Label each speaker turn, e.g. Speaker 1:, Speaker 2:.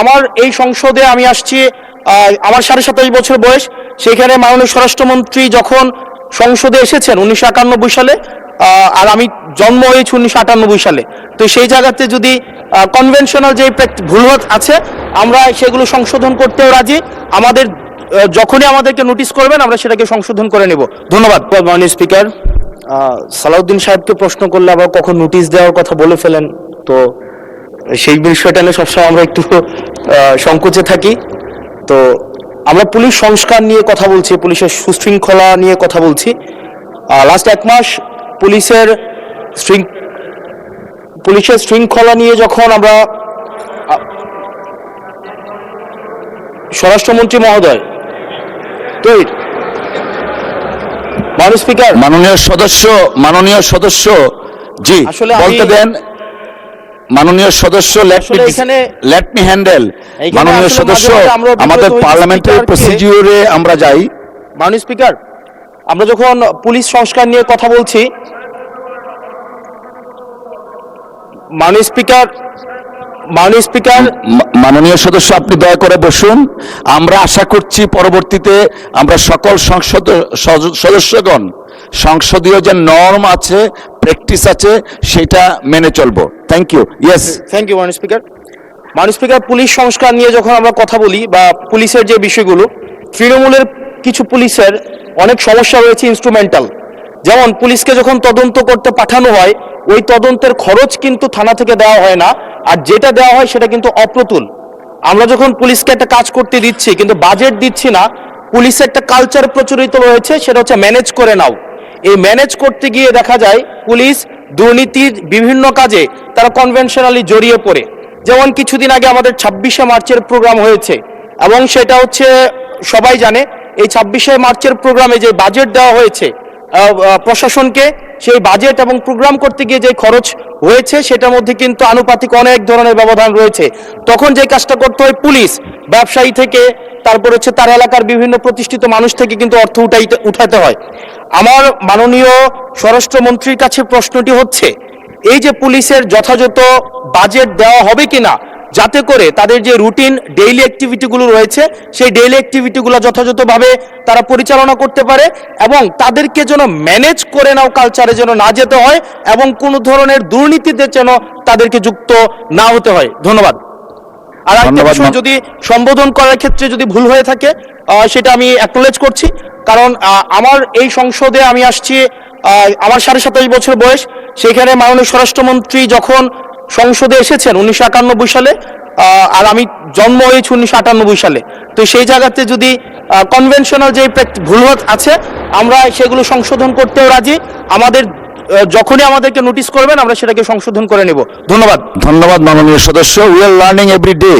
Speaker 1: আমার এই সংসদে আমি আসছি, আমার 27.5 বছর বয়স। সেখানে মাননীয় স্বরাষ্ট্রমন্ত্রী যখন সংসদে এসেছেন 1991 সালে, আর আমি জন্ম হয়েছি 1998 সালে। তো সেই জায়গাতে যদি কনভেনশনাল যে ভুল আছে আমরা সেগুলো সংশোধন করতেও রাজি। আমাদের যখনই আমাদেরকে নোটিশ করবেন আমরা সেটাকে সংশোধন করে নেব। ধন্যবাদ মাননীয় স্পিকার। সালাউদ্দিন সাহেবকে প্রশ্ন করলে আবার কখন নোটিশ দেওয়ার কথা বলে ফেলেন, তো সেই বিষয়টা নিয়ে সবসময় আমরা একটু সংকোচে থাকি। তো আমরা পুলিশ সংস্কার নিয়ে কথা বলছি, পুলিশের সুশৃঙ্খলা নিয়ে কথা বলছি। লাস্ট 1 মাস পুলিশের শৃঙ্খলা নিয়ে যখন আমরা স্বরাষ্ট্রমন্ত্রী মহোদয়, তো
Speaker 2: মাননীয় সদস্য জি
Speaker 1: আসলে
Speaker 2: বলতে দেন। মাননীয় সদস্য লেট মি হ্যান্ডেল। মাননীয় সদস্য, আমাদের পার্লামেন্টারি প্রসিডিউরে আমরা যাই।
Speaker 1: মাননীয় স্পিকার, আমরা যখন পুলিশ সংস্কার নিয়ে কথা বলছি, মাননীয় স্পিকার
Speaker 2: মাননীয় সদস্য আপনি দয়া করে বসুন। আমরা আশা করছি পরবর্তীতে আমরা সকল সদস্যগণ সংসদীয় যে নর্ম আছে, প্র্যাকটিস আছে, সেটা মেনে চলবো। Thank you. Yes,
Speaker 1: thank you মাননীয় স্পিকার। মাননীয় স্পিকার, পুলিশ সংস্কার নিয়ে যখন আমরা কথা বলি বা পুলিশের যে বিষয়গুলো, তৃণমূলের কিছু পুলিশের অনেক সমস্যা রয়েছে ইনস্ট্রুমেন্টাল। যেমন পুলিশকে যখন তদন্ত করতে পাঠানো হয়, ওই তদন্তের খরচ কিন্তু থানা থেকে দেওয়া হয় না, আর যেটা দেওয়া হয় সেটা কিন্তু অপ্রতুল। আমরা যখন পুলিশকে একটা কাজ করতে দিচ্ছি কিন্তু বাজেট দিচ্ছি না, পুলিশের একটা কালচার প্রচলিত রয়েছে, সেটা হচ্ছে ম্যানেজ করে নাও। এই ম্যানেজ করতে গিয়ে দেখা যায় পুলিশ দুর্নীতির বিভিন্ন কাজে তারা কনভেনশনালি জড়িয়ে পড়ে। যেমন কিছুদিন আগে আমাদের 26শে মার্চের প্রোগ্রাম হয়েছে, এবং সেটা হচ্ছে সবাই জানে, এই 26শে মার্চের প্রোগ্রামে যে বাজেট দেওয়া হয়েছে প্রশাসনকে, সেই বাজেট এবং প্রোগ্রাম করতে গিয়ে যে খরচ হয়েছে সেটার মধ্যে কিন্তু আনুপাতিক অনেক ধরনের ব্যবধান রয়েছে। তখন যে কাজটা করতে হয়, পুলিশ ব্যবসায়ী থেকে, তারপর হচ্ছে তার এলাকার বিভিন্ন প্রতিষ্ঠিত মানুষ থেকে কিন্তু অর্থ উঠাতে হয়। আমার মাননীয় স্বরাষ্ট্রমন্ত্রীর কাছে প্রশ্নটি হচ্ছে, এই যে পুলিশের যথাযথ বাজেট দেওয়া হবে কিনা, যাতে করে তাদের যে রুটিন ডেইলি অ্যাক্টিভিটিগুলো রয়েছে সেই ডেইলি অ্যাক্টিভিটিগুলো যথাযথভাবে তারা পরিচালনা করতে পারে, এবং তাদেরকে যেন ম্যানেজ করে নাও কালচারে যেন না যেতে হয়, এবং কোনো ধরনের দুর্নীতিতে যেন তাদেরকে যুক্ত না হতে হয়। ধন্যবাদ। আর একটা বিষয়, যদি সম্বোধন করার ক্ষেত্রে যদি ভুল হয়ে থাকে সেটা আমি অ্যাকনোলেজ করছি, কারণ আমার এই সংসদে আমি আসছি, আমার 27.5 বছর বয়স। সেখানে মাননীয় স্বরাষ্ট্রমন্ত্রী যখন সংসদে এসেছেন 1991 সালে, আর আমি জন্ম হয়েছি 1998 সালে। তো সেই জায়গাতে যদি কনভেনশনাল যে ভুল আছে আমরা সেগুলো সংশোধন করতেও রাজি। আমাদের যখনই আমাদেরকে নোটিশ করবেন আমরা সেটাকে সংশোধন করে নেব। ধন্যবাদ
Speaker 2: মাননীয় সদস্য। We are learning every day.